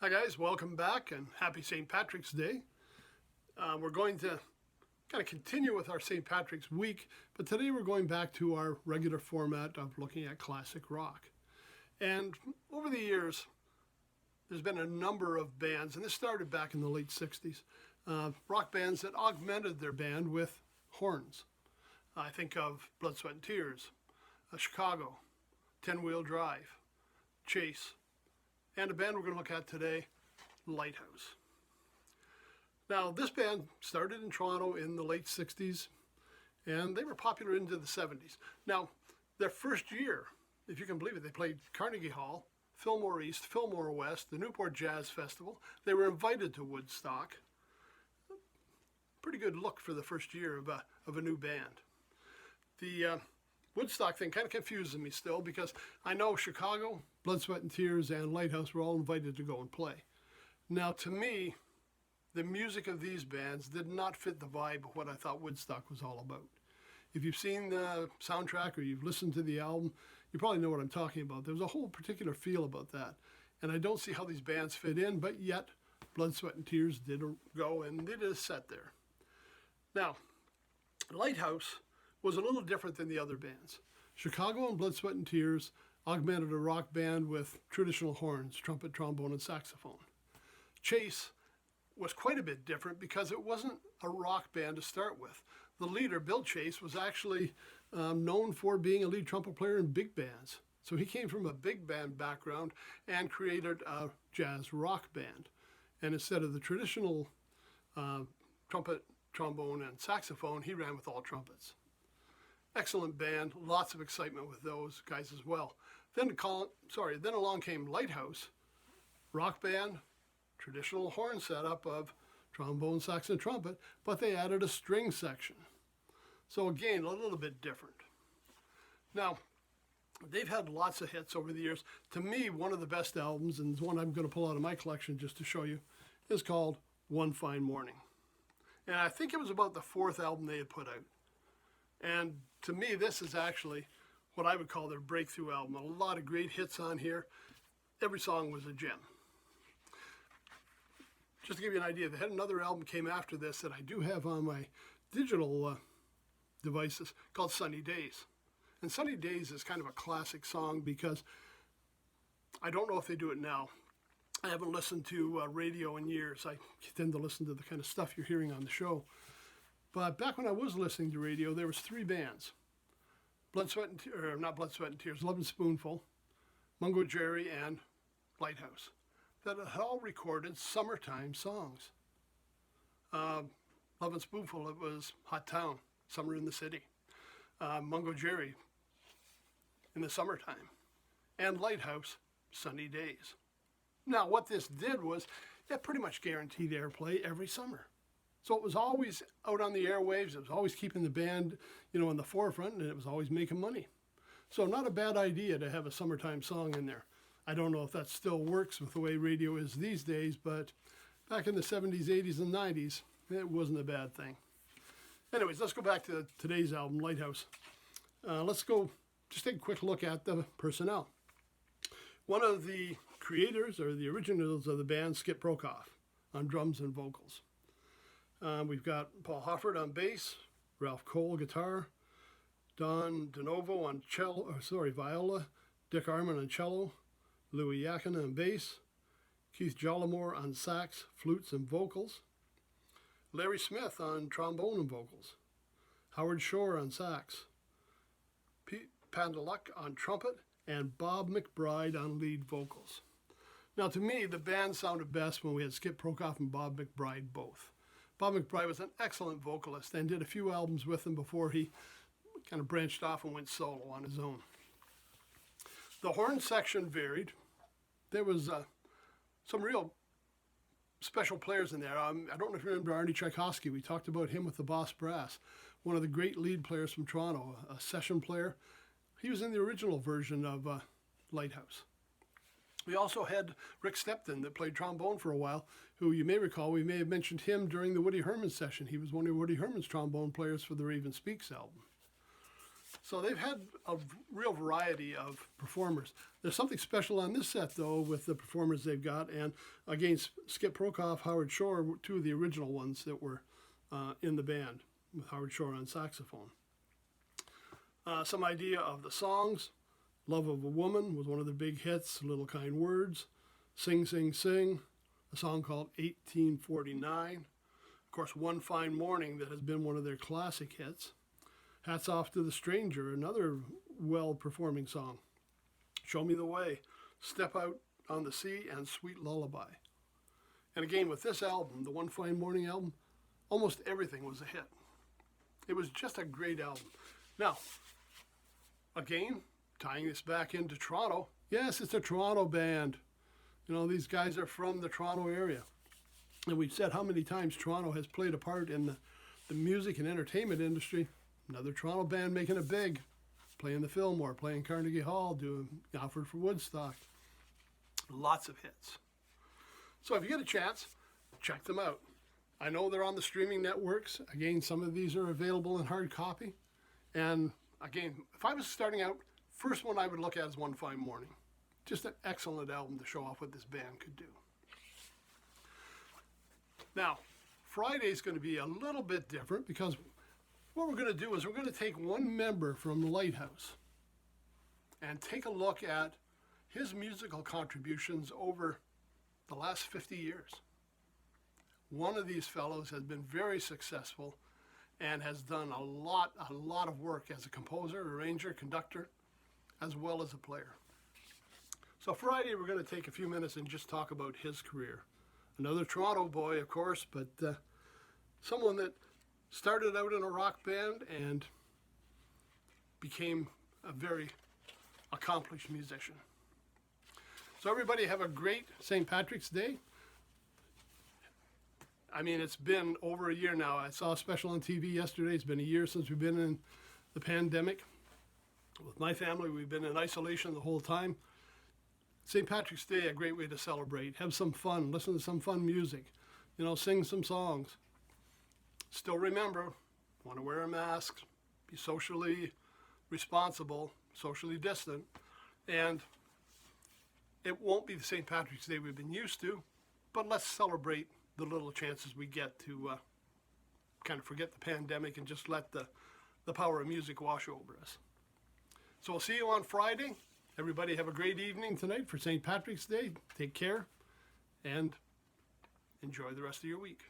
Hi guys, welcome back and happy St. Patrick's Day. We're going to kind of continue with our St. Patrick's week, but today we're going back to our regular format of looking at classic rock. And over the years, there's been a number of bands, and this started back in the late 60s, rock bands that augmented their band with horns. I think of Blood, Sweat and Tears, Chicago, 10-Wheel Drive, Chase, and a band we're going to look at today, Lighthouse. Now, this band started in Toronto in the late 60s, and they were popular into the 70s. Now, their first year, if you can believe it, they played Carnegie Hall, Fillmore East, Fillmore West, the Newport Jazz Festival. They were invited to Woodstock. Pretty good look for the first year of a new band. The Woodstock thing kind of confuses me still because I know Chicago, Blood, Sweat and Tears, and Lighthouse were all invited to go and play. Now, to me, the music of these bands did not fit the vibe of what I thought Woodstock was all about. If you've seen the soundtrack or you've listened to the album, you probably know what I'm talking about. There was a whole particular feel about that. And I don't see how these bands fit in, but yet Blood, Sweat and Tears did go and they did a set there. Now, Lighthouse was a little different than the other bands. Chicago and Blood, Sweat and Tears augmented a rock band with traditional horns, trumpet, trombone, and saxophone. Chase was quite a bit different because it wasn't a rock band to start with. The leader, Bill Chase, was actually known for being a lead trumpet player in big bands. So he came from a big band background and created a jazz rock band. And instead of the traditional trumpet, trombone, and saxophone, he ran with all trumpets. Excellent band, lots of excitement with those guys as well. Then along came Lighthouse, rock band, traditional horn setup of trombone, sax, and trumpet, but they added a string section. So again, a little bit different. Now, they've had lots of hits over the years. To me, one of the best albums, and one I'm going to pull out of my collection just to show you, is called One Fine Morning. And I think it was about the fourth album they had put out. And to me, this is actually what I would call their breakthrough album. A lot of great hits on here. Every song was a gem. Just to give you an idea, they had another album came after this that I do have on my digital devices called Sunny Days. And Sunny Days is kind of a classic song because I don't know if they do it now. I haven't listened to radio in years. I tend to listen to the kind of stuff you're hearing on the show. But back when I was listening to radio, there was three bands. Love and Spoonful, Mungo Jerry, and Lighthouse that had all recorded summertime songs. Love and Spoonful, it was Hot Town, Summer in the City. Mungo Jerry, in the summertime. And Lighthouse, Sunny Days. Now, what this did was it pretty much guaranteed airplay every summer. So it was always out on the airwaves. It was always keeping the band, in the forefront, and it was always making money. So not a bad idea to have a summertime song in there. I don't know if that still works with the way radio is these days, but back in the 70s, 80s, and 90s, it wasn't a bad thing. Anyways, let's go back to today's album, Lighthouse. Let's go just take a quick look at the personnel. One of the creators, or the originals of the band, Skip Brokaw, on drums and vocals. We've got Paul Hofford on bass, Ralph Cole guitar, Don DeNovo on viola, Dick Arman on cello, Louis Yakin on bass, Keith Jollimore on sax, flutes, and vocals, Larry Smith on trombone and vocals, Howard Shore on sax, Pete Pandaluk on trumpet, and Bob McBride on lead vocals. Now, to me, the band sounded best when we had Skip Brokaw and Bob McBride both. Bob McBride was an excellent vocalist and did a few albums with him before he kind of branched off and went solo on his own. The horn section varied. There was some real special players in there. I don't know if you remember Arnie Tchaikovsky. We talked about him with the Boss Brass, one of the great lead players from Toronto, a session player. He was in the original version of Lighthouse. We also had Rick Stepton that played trombone for a while, who you may recall, we may have mentioned him during the Woody Herman session. He was one of Woody Herman's trombone players for the Raven Speaks album. So they've had a real variety of performers. There's something special on this set, though, with the performers they've got. And again, Skip Prokoff, Howard Shore were two of the original ones that were in the band, with Howard Shore on saxophone. Some idea of the songs. Love of a Woman was one of the big hits. Little Kind Words. Sing, Sing, Sing. A song called 1849. Of course, One Fine Morning, that has been one of their classic hits. Hats Off to the Stranger, another well-performing song. Show Me the Way, Step Out on the Sea, and Sweet Lullaby. And again, with this album, the One Fine Morning album, almost everything was a hit. It was just a great album. Now, again, tying this back into Toronto, yes, it's a Toronto band. You know, these guys are from the Toronto area. And we've said how many times Toronto has played a part in the music and entertainment industry. Another Toronto band making it big, playing the Fillmore, playing Carnegie Hall, doing Alfred for Woodstock. Lots of hits. So if you get a chance, check them out. I know they're on the streaming networks. Again, some of these are available in hard copy. And again, if I was starting out, first one I would look at is One Fine Morning. Just an excellent album to show off what this band could do. Now, Friday's going to be a little bit different because what we're going to do is we're going to take one member from Lighthouse and take a look at his musical contributions over the last 50 years. One of these fellows has been very successful and has done a lot of work as a composer, arranger, conductor, as well as a player. So Friday we're going to take a few minutes and just talk about his career. Another Toronto boy, of course, but someone that started out in a rock band and became a very accomplished musician. So everybody have a great St. Patrick's Day. I mean, it's been over a year now. I saw a special on TV yesterday. It's been a year since we've been in the pandemic. With my family, we've been in isolation the whole time. St. Patrick's Day, a great way to celebrate. Have some fun. Listen to some fun music. You know, sing some songs. Still remember, want to wear a mask, be socially responsible, socially distant, and it won't be the St. Patrick's Day we've been used to, but let's celebrate the little chances we get to kind of forget the pandemic and just let the power of music wash over us. So we'll see you on Friday. Everybody have a great evening tonight for St. Patrick's Day. Take care and enjoy the rest of your week.